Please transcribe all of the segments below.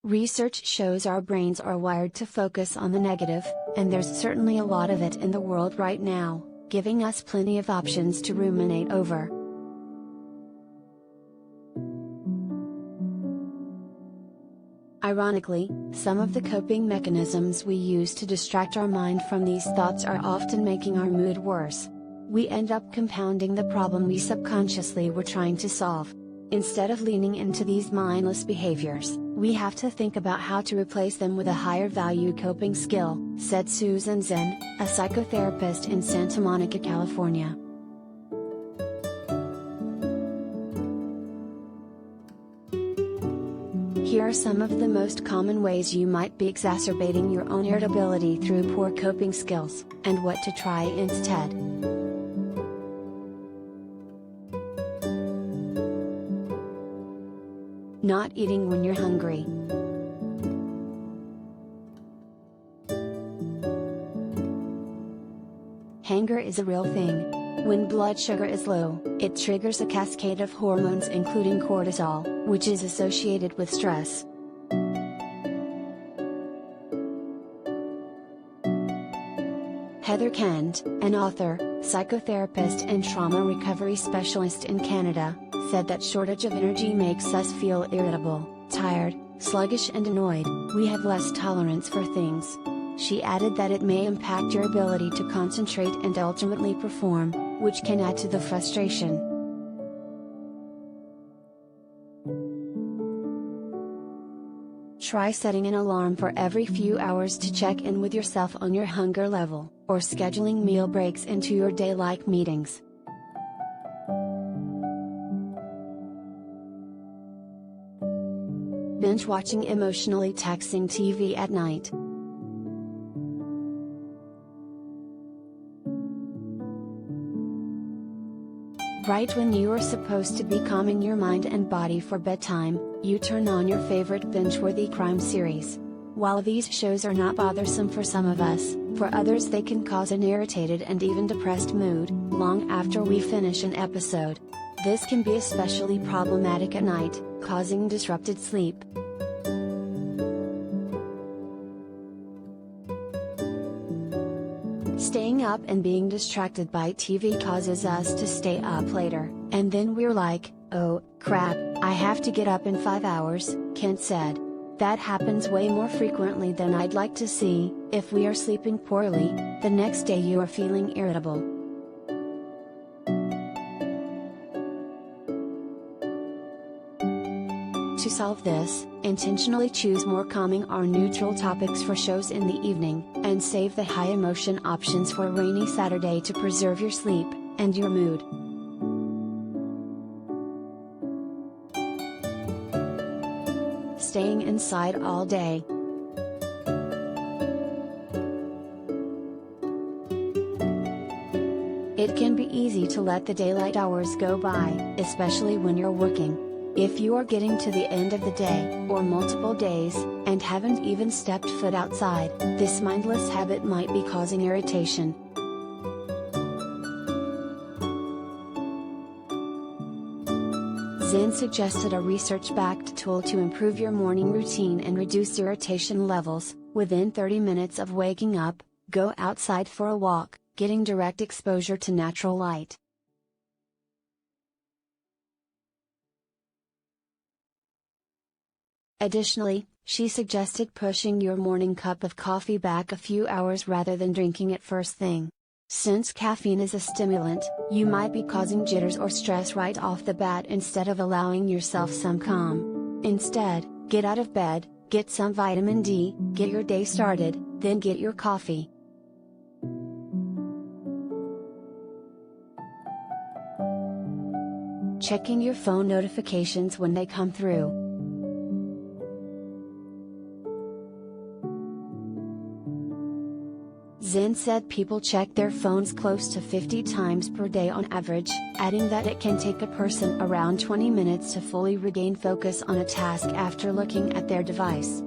Research shows our brains are wired to focus on the negative, and there's certainly a lot of it in the world right now, giving us plenty of options to ruminate over. Ironically, some of the coping mechanisms we use to distract our mind from these thoughts are often making our mood worse. We end up compounding the problem we subconsciously were trying to solve. Instead of leaning into these mindless behaviors, we have to think about how to replace them with a higher value coping skill, said Susan Zen, a psychotherapist in Santa Monica, California. Here are some of the most common ways you might be exacerbating your own irritability through poor coping skills, and what to try instead. Not eating when you're hungry. Hunger is a real thing. When blood sugar is low, it triggers a cascade of hormones including cortisol, which is associated with stress. Heather Kent, an author, psychotherapist and trauma recovery specialist in Canada, said that shortage of energy makes us feel irritable, tired, sluggish and annoyed. We have less tolerance for things. She added that it may impact your ability to concentrate and ultimately perform, which can add to the frustration. Try setting an alarm for every few hours to check in with yourself on your hunger level, or scheduling meal breaks into your day like meetings. Binge watching emotionally taxing TV at night. Right when you are supposed to be calming your mind and body for bedtime, you turn on your favorite binge-worthy crime series. While these shows are not bothersome for some of us, for others they can cause an irritated and even depressed mood, long after we finish an episode. This can be especially problematic at night, causing disrupted sleep. Staying up and being distracted by TV causes us to stay up later, and then we're like, oh, crap, I have to get up in 5 hours, Kent said. That happens way more frequently than I'd like to see. If we are sleeping poorly, the next day you are feeling irritable. To solve this, intentionally choose more calming or neutral topics for shows in the evening, and save the high emotion options for a rainy Saturday to preserve your sleep and your mood. Staying inside all day. It can be easy to let the daylight hours go by, especially when you're working. If you are getting to the end of the day, or multiple days, and haven't even stepped foot outside, this mindless habit might be causing irritation. Zen suggested a research-backed tool to improve your morning routine and reduce irritation levels. Within 30 minutes of waking up, go outside for a walk, getting direct exposure to natural light. Additionally, she suggested pushing your morning cup of coffee back a few hours rather than drinking it first thing. Since caffeine is a stimulant, you might be causing jitters or stress right off the bat instead of allowing yourself some calm. Instead, get out of bed, get some vitamin D, get your day started, then get your coffee. Checking your phone notifications when they come through. Zen said people check their phones close to 50 times per day on average, adding that it can take a person around 20 minutes to fully regain focus on a task after looking at their device.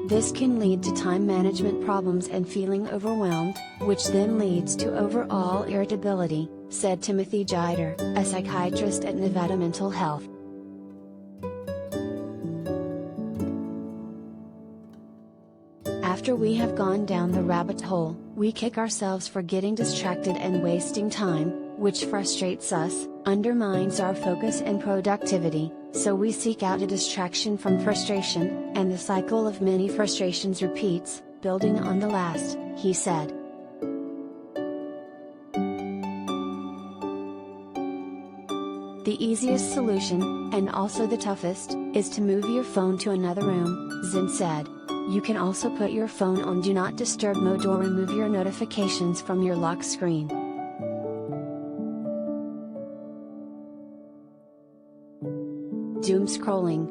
This can lead to time management problems and feeling overwhelmed, which then leads to overall irritability. said Timothy Jider, a psychiatrist at Nevada Mental Health. After we have gone down the rabbit hole, we kick ourselves for getting distracted and wasting time, which frustrates us, undermines our focus and productivity, so we seek out a distraction from frustration, and the cycle of many frustrations repeats, building on the last, he said. The easiest solution, and also the toughest, is to move your phone to another room, Zinn said. You can also put your phone on Do Not Disturb mode or remove your notifications from your lock screen. Doom scrolling.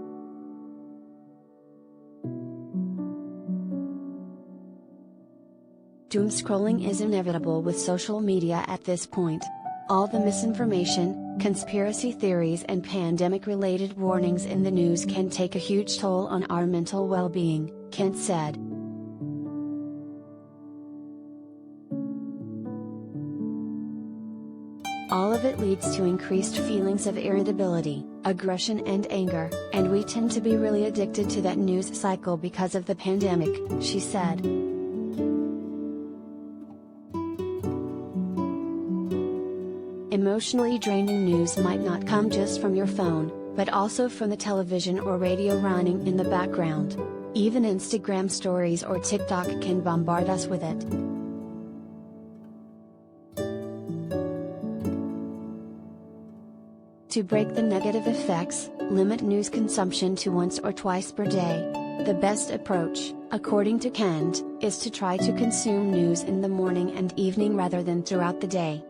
Doom scrolling is inevitable with social media at this point. All the misinformation, conspiracy theories and pandemic-related warnings in the news can take a huge toll on our mental well-being, Kent said. All of it leads to increased feelings of irritability, aggression and anger, and we tend to be really addicted to that news cycle because of the pandemic, she said. Emotionally draining news might not come just from your phone, but also from the television or radio running in the background. Even Instagram stories or TikTok can bombard us with it. To break the negative effects, limit news consumption to once or twice per day. The best approach, according to Kent, is to try to consume news in the morning and evening rather than throughout the day.